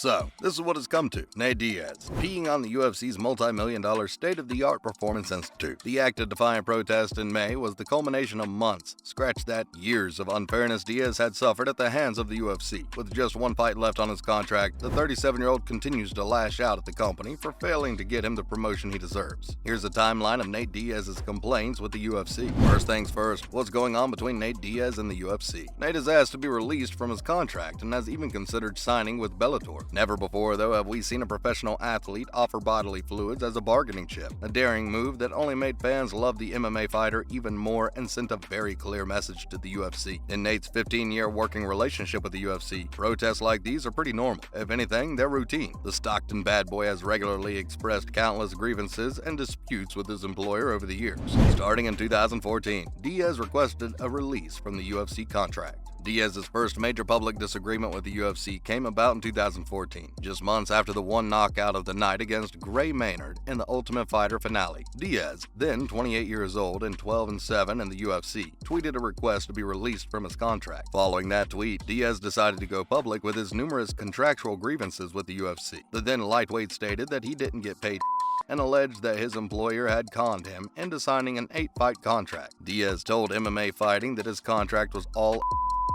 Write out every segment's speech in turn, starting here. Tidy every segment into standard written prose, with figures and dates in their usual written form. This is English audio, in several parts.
So, this is what it's come to. Nate Diaz, peeing on the UFC's multi-million-dollar state-of-the-art performance institute. The act of defiant protest in May was the culmination of months, scratch that, years of unfairness Diaz had suffered at the hands of the UFC. With just one fight left on his contract, the 37-year-old continues to lash out at the company for failing to get him the promotion he deserves. Here's a timeline of Nate Diaz's complaints with the UFC. First things first, what's going on between Nate Diaz and the UFC? Nate has asked to be released from his contract and has even considered signing with Bellator. Never before, though, have we seen a professional athlete offer bodily fluids as a bargaining chip, a daring move that only made fans love the MMA fighter even more and sent a very clear message to the UFC. In Nate's 15-year working relationship with the UFC, protests like these are pretty normal. If anything, they're routine. The Stockton bad boy has regularly expressed countless grievances and disputes with his employer over the years. Starting in 2014, Diaz requested a release from the UFC contract. Diaz's first major public disagreement with the UFC came about in 2014, just months after the one knockout of the night against Gray Maynard in the Ultimate Fighter finale. Diaz, then 28 years old and 12-7 in the UFC, tweeted a request to be released from his contract. Following that tweet, Diaz decided to go public with his numerous contractual grievances with the UFC. The then lightweight stated that he didn't get paid and alleged that his employer had conned him into signing an 8-fight contract. Diaz told MMA Fighting that his contract was all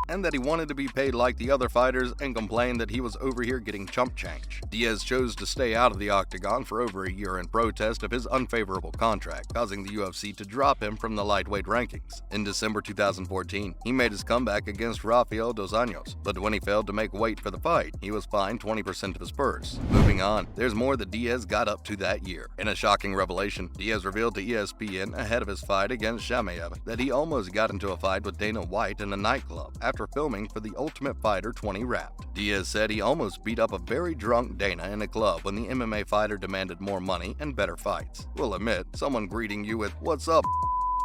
and that he wanted to be paid like the other fighters and complained that he was over here getting chump change. Diaz chose to stay out of the octagon for over a year in protest of his unfavorable contract, causing the UFC to drop him from the lightweight rankings. In December 2014, he made his comeback against Rafael dos Anjos, but when he failed to make weight for the fight, he was fined 20% of his purse. Moving on, there's more that Diaz got up to that year. In a shocking revelation, Diaz revealed to ESPN ahead of his fight against Shamaev that he almost got into a fight with Dana White in a nightclub after filming for the Ultimate Fighter 20 Wrapped. Diaz said he almost beat up a very drunk Dana in a club when the MMA fighter demanded more money and better fights. We'll admit, someone greeting you with "What's up?"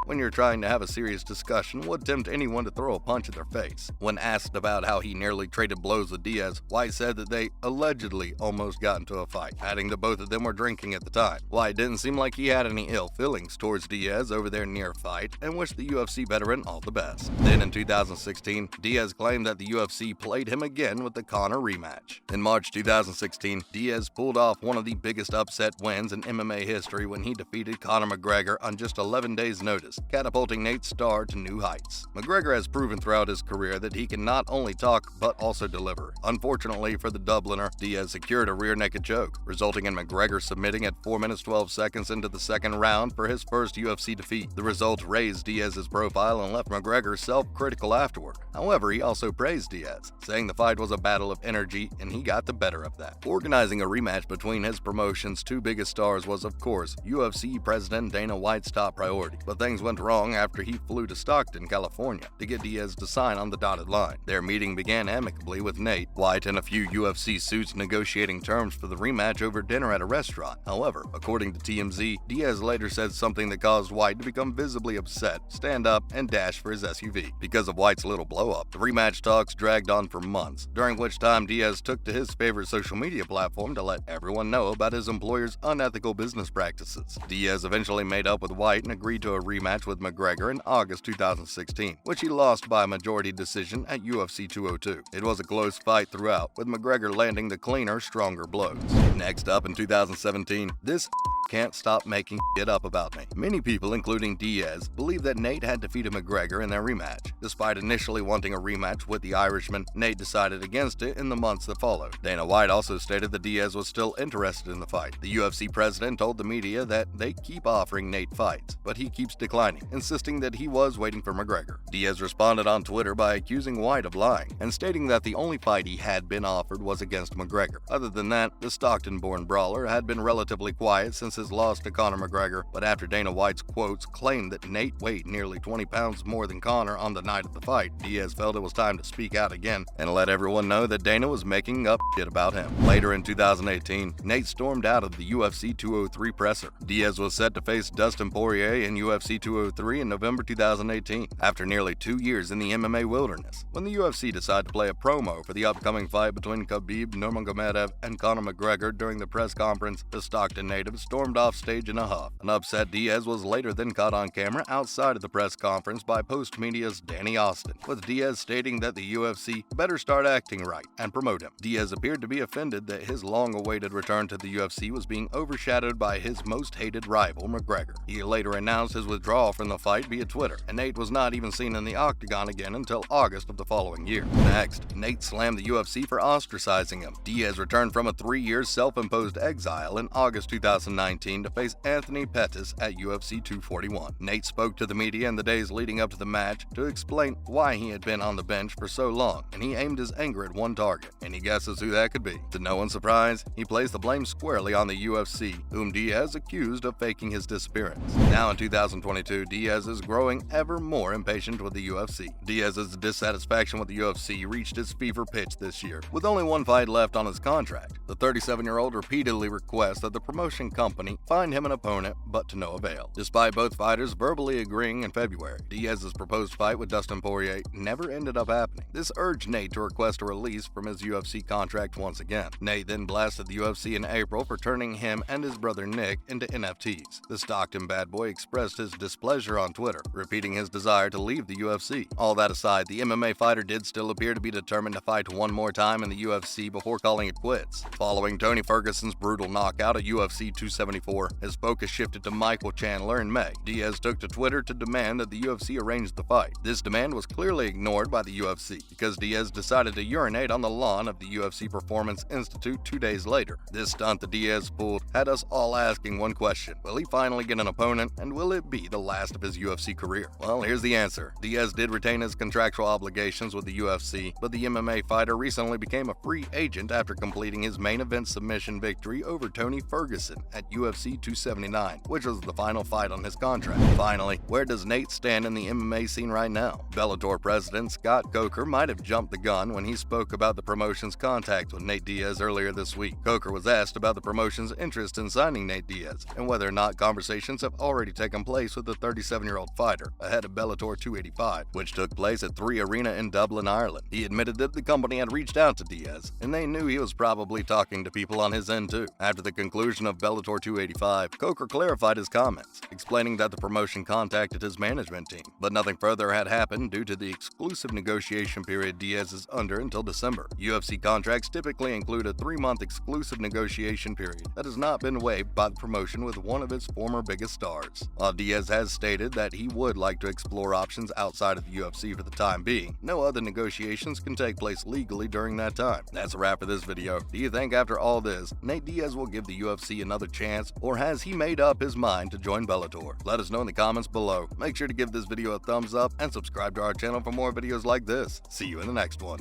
when you're trying to have a serious discussion would tempt anyone to throw a punch in their face. When asked about how he nearly traded blows with Diaz, White said that they allegedly almost got into a fight, adding that both of them were drinking at the time. White didn't seem like he had any ill feelings towards Diaz over their near fight and wished the UFC veteran all the best. Then in 2016, Diaz claimed that the UFC played him again with the Conor rematch. In March 2016, Diaz pulled off one of the biggest upset wins in MMA history when he defeated Conor McGregor on just 11 days' notice, catapulting Nate's star to new heights. McGregor has proven throughout his career that he can not only talk but also deliver. Unfortunately for the Dubliner, Diaz secured a rear naked choke, resulting in McGregor submitting at 4 minutes 12 seconds into the second round for his first UFC defeat. The result raised Diaz's profile and left McGregor self-critical afterward. However, he also praised Diaz, saying the fight was a battle of energy and he got the better of that. Organizing a rematch between his promotion's two biggest stars was, of course, UFC President Dana White's top priority, but things went wrong after he flew to Stockton, California to get Diaz to sign on the dotted line. Their meeting began amicably with Nate, White, and a few UFC suits negotiating terms for the rematch over dinner at a restaurant. However, according to TMZ, Diaz later said something that caused White to become visibly upset, stand up, and dash for his SUV. Because of White's little blow-up, the rematch talks dragged on for months, during which time Diaz took to his favorite social media platform to let everyone know about his employer's unethical business practices. Diaz eventually made up with White and agreed to a rematch with McGregor in August 2016, which he lost by a majority decision at UFC 202. It was a close fight throughout, with McGregor landing the cleaner, stronger blows. Next up in 2017, this can't stop making it up about me. Many people, including Diaz, believe that Nate had defeated McGregor in their rematch. Despite initially wanting a rematch with the Irishman, Nate decided against it in the months that followed. Dana White also stated that Diaz was still interested in the fight. The UFC president told the media that they keep offering Nate fights, but he keeps declining, insisting that he was waiting for McGregor. Diaz responded on Twitter by accusing White of lying and stating that the only fight he had been offered was against McGregor. Other than that, the Stockton-born brawler had been relatively quiet since his loss to Conor McGregor, but after Dana White's quotes claimed that Nate weighed nearly 20 pounds more than Conor on the night of the fight, Diaz felt it was time to speak out again and let everyone know that Dana was making up shit about him. Later in 2018, Nate stormed out of the UFC 203 presser. Diaz was set to face Dustin Poirier in UFC 203 in November 2018, after nearly 2 years in the MMA wilderness. When the UFC decided to play a promo for the upcoming fight between Khabib Nurmagomedov and Conor McGregor during the press conference, the Stockton native stormed stormed off stage in a huff. An upset Diaz was later then caught on camera outside of the press conference by Post-Media's Danny Austin, with Diaz stating that the UFC better start acting right and promote him. Diaz appeared to be offended that his long-awaited return to the UFC was being overshadowed by his most hated rival, McGregor. He later announced his withdrawal from the fight via Twitter, and Nate was not even seen in the octagon again until August of the following year. Next, Nate slammed the UFC for ostracizing him. Diaz returned from a 3-year self-imposed exile in August 2019 to face Anthony Pettis at UFC 241. Nate spoke to the media in the days leading up to the match to explain why he had been on the bench for so long, and he aimed his anger at one target. Any guesses who that could be? To no one's surprise, he placed the blame squarely on the UFC, whom Diaz accused of faking his disappearance. Now in 2022, Diaz is growing ever more impatient with the UFC. Diaz's dissatisfaction with the UFC reached its fever pitch this year, with only one fight left on his contract. The 37-year-old repeatedly requests that the promotion company find him an opponent, but to no avail. Despite both fighters verbally agreeing in February, Diaz's proposed fight with Dustin Poirier never ended up happening. This urged Nate to request a release from his UFC contract once again. Nate then blasted the UFC in April for turning him and his brother Nick into NFTs. The Stockton bad boy expressed his displeasure on Twitter, repeating his desire to leave the UFC. All that aside, the MMA fighter did still appear to be determined to fight one more time in the UFC before calling it quits. Following Tony Ferguson's brutal knockout at UFC 274, his focus shifted to Michael Chandler in May. Diaz took to Twitter to demand that the UFC arrange the fight. This demand was clearly ignored by the UFC because Diaz decided to urinate on the lawn of the UFC Performance Institute 2 days later. This stunt that Diaz pulled had us all asking one question: will he finally get an opponent, and will it be the last of his UFC career? Well, here's the answer. Diaz did retain his contractual obligations with the UFC, but the MMA fighter recently became a free agent after completing his main event submission victory over Tony Ferguson at UFC 279, which was the final fight on his contract. Finally, where does Nate stand in the MMA scene right now? Bellator president Scott Coker might have jumped the gun when he spoke about the promotion's contact with Nate Diaz earlier this week. Coker was asked about the promotion's interest in signing Nate Diaz and whether or not conversations have already taken place with the 37-year-old fighter ahead of Bellator 285, which took place at 3 Arena in Dublin, Ireland. He admitted that the company had reached out to Diaz, and they knew he was probably talking to people on his end too. After the conclusion of Bellator 285, Coker clarified his comments, explaining that the promotion contacted his management team, but nothing further had happened due to the exclusive negotiation period Diaz is under until December. UFC contracts typically include a 3-month exclusive negotiation period that has not been waived by the promotion with one of its former biggest stars. While Diaz has stated that he would like to explore options outside of the UFC for the time being, no other negotiations can take place legally during that time. That's a wrap for this video. Do you think after all this, Nate Diaz will give the UFC another chance, or has he made up his mind to join Bellator? Let us know in the comments below. Make sure to give this video a thumbs up and subscribe to our channel for more videos like this. See you in the next one.